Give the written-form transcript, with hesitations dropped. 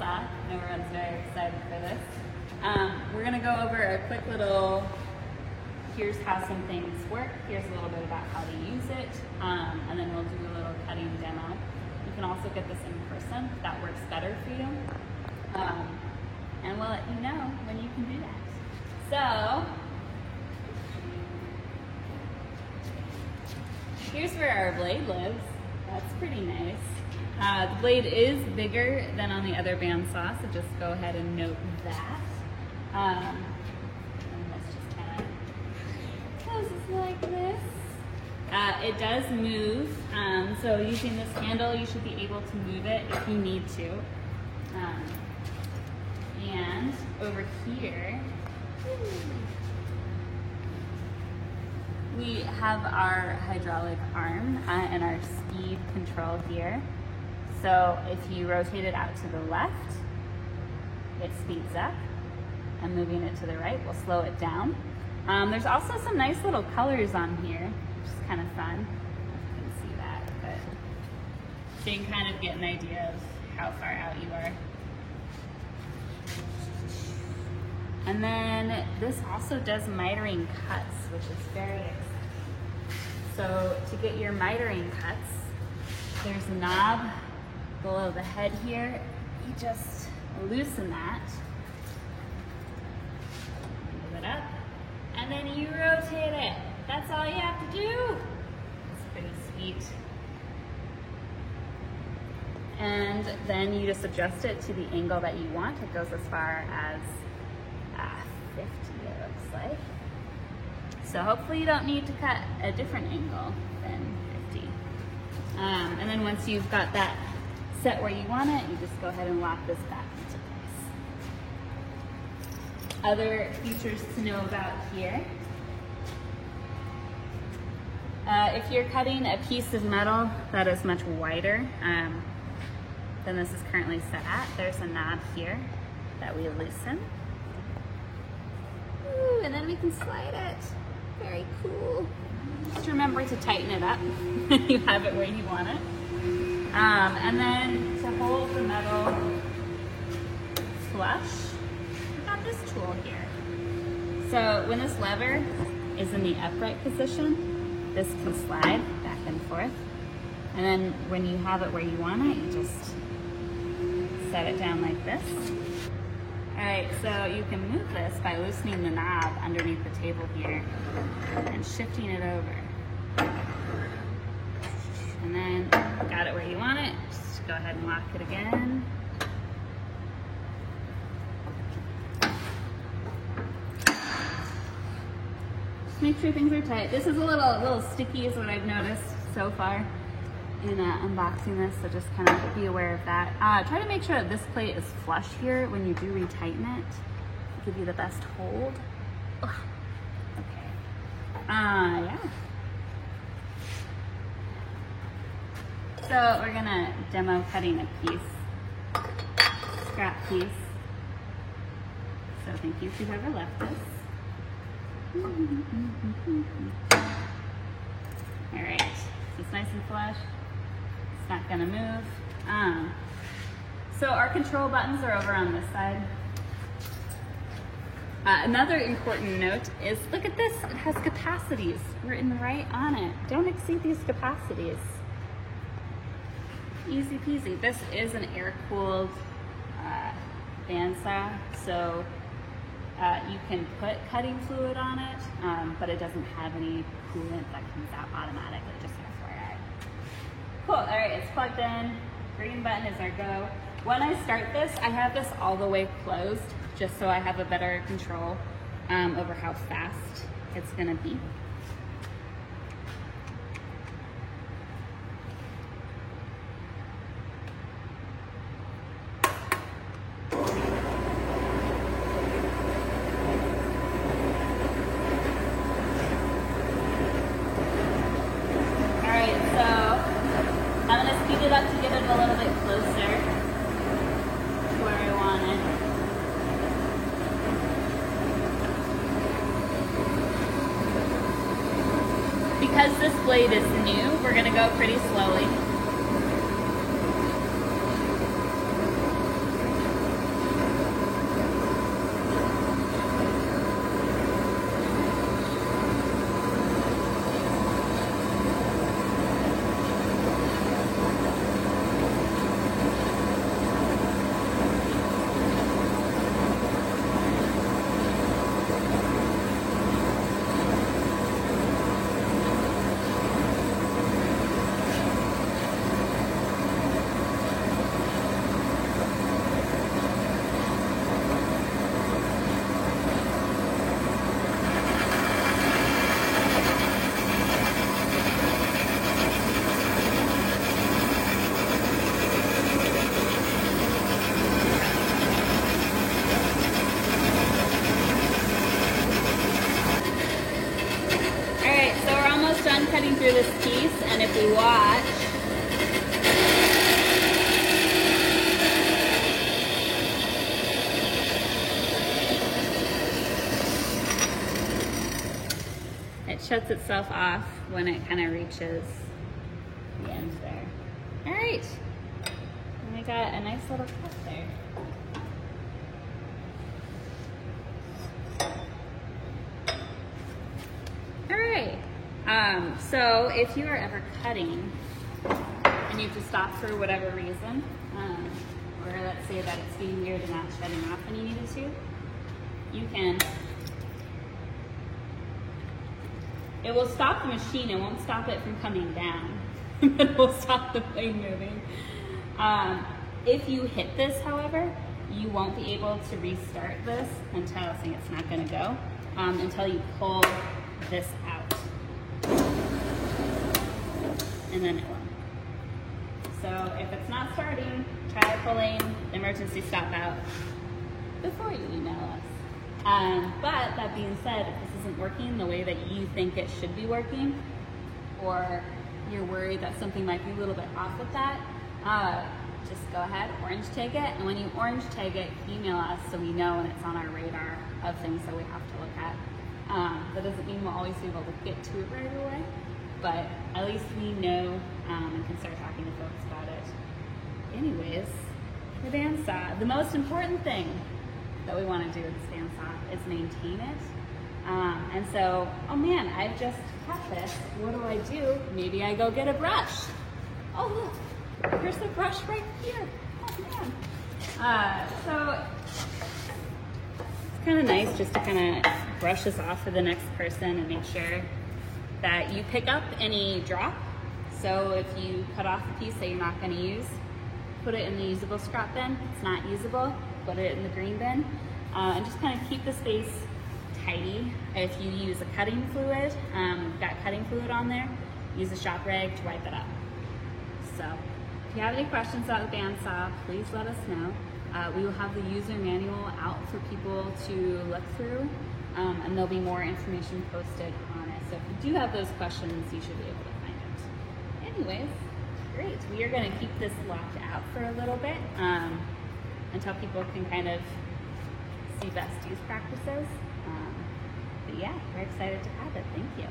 bandsaw. I know everyone's very excited for this. We're gonna go over a quick little, here's how some things work, here's a little bit about how to use it, and then we'll do a little cutting demo. You can also get this in person, if that works better for you. And we'll let you know when you can do that. So, here's where our blade lives. That's pretty nice. The blade is bigger than on the other bandsaw, so just go ahead and note that. And this just kind of closes like this. It does move, so using this handle, you should be able to move it if you need to. And over here, we have our hydraulic arm and our speed control here. So if you rotate it out to the left, it speeds up, and moving it to the right will slow it down. There's also some nice little colors on here, which is kind of fun. You can see that, but so you can kind of get an idea of how far out you are. And then this also does mitering cuts, which is very exciting. So to get your mitering cuts, there's a knob below the head here. You just loosen that, move it up, and then you rotate it. That's all you have to do. It's pretty sweet. And then you just adjust it to the angle that you want. It goes as far as 50, it looks like. So hopefully you don't need to cut a different angle than 50. And then once you've got that set where you want it, you just go ahead and lock this back into place. Other features to know about here. If you're cutting a piece of metal that is much wider than this is currently set at, there's a knob here that we loosen. Ooh, and then we can slide it. Very cool. Just remember to tighten it up when you have it where you want it. And then to hold the metal flush, we've got this tool here. So when this lever is in the upright position, this can slide back and forth. And then when you have it where you want it, you just set it down like this. All right, so you can move this by loosening the knob underneath the table here and shifting it over. And then got it where you want it, just go ahead and lock it again. Just make sure things are tight. This is a little sticky is what I've noticed so far in unboxing this, so just kind of be aware of that. Try to make sure that this plate is flush here when you do retighten it. Give you the best hold. Ugh. Okay. Yeah. So we're gonna demo cutting a piece, scrap piece. So thank you to whoever left this. All right, so it's nice and flush. It's not gonna move. So our control buttons are over on this side. Another important note is, look at this, it has capacities written right on it. Don't exceed these capacities. Easy peasy. This is an air-cooled bandsaw, so you can put cutting fluid on it, but it doesn't have any coolant that comes out automatically, just FYI. Cool, all right, it's plugged in. Green button is our go. When I start this, I have this all the way closed, just so I have a better control over how fast it's gonna be. Up to get it a little bit closer to where I want it. Because this blade is new, we're going to go pretty slowly. shuts itself off when it kind of reaches the end there. All right, and we got a nice little cut there. All right, so if you are ever cutting and you have to stop for whatever reason, or let's say that it's getting weird and not shutting off when you needed to, you can, it will stop the machine, it won't stop it from coming down, but it will stop the blade moving. If you hit this, however, you won't be able to restart this until, see, it's not gonna go, until you pull this out. And then it will. So if it's not starting, try pulling the emergency stop out before you email us. But that being said, if this isn't working the way that you think it should be working, or you're worried that something might be a little bit off with that, just go ahead, orange tag it, and when you orange tag it, email us so we know and it's on our radar of things that we have to look at. That doesn't mean we'll always be able to get to it right away, but at least we know and can start talking to folks about it. Anyways, the bandsaw, the most important thing that we want to do with this bandsaw is maintain it. And so, oh man, I've just cut this. What do? Maybe I go get a brush. Oh look, there's the brush right here. Oh man. So it's kind of nice just to kind of brush this off for the next person and make sure that you pick up any drop. So if you cut off a piece that you're not going to use, put it in the usable scrap bin. If it's not usable, put it in the green bin. And just kind of keep the space tidy. If you use a cutting fluid, got cutting fluid on there, use a shop rag to wipe it up. So if you have any questions about the bandsaw, please let us know. We will have the user manual out for people to look through, and there'll be more information posted on it. So if you do have those questions, you should be able to find it. Anyways, great. We are going to keep this locked out for a little bit until people can kind of see best use practices. But yeah, we're excited to have it. Thank you.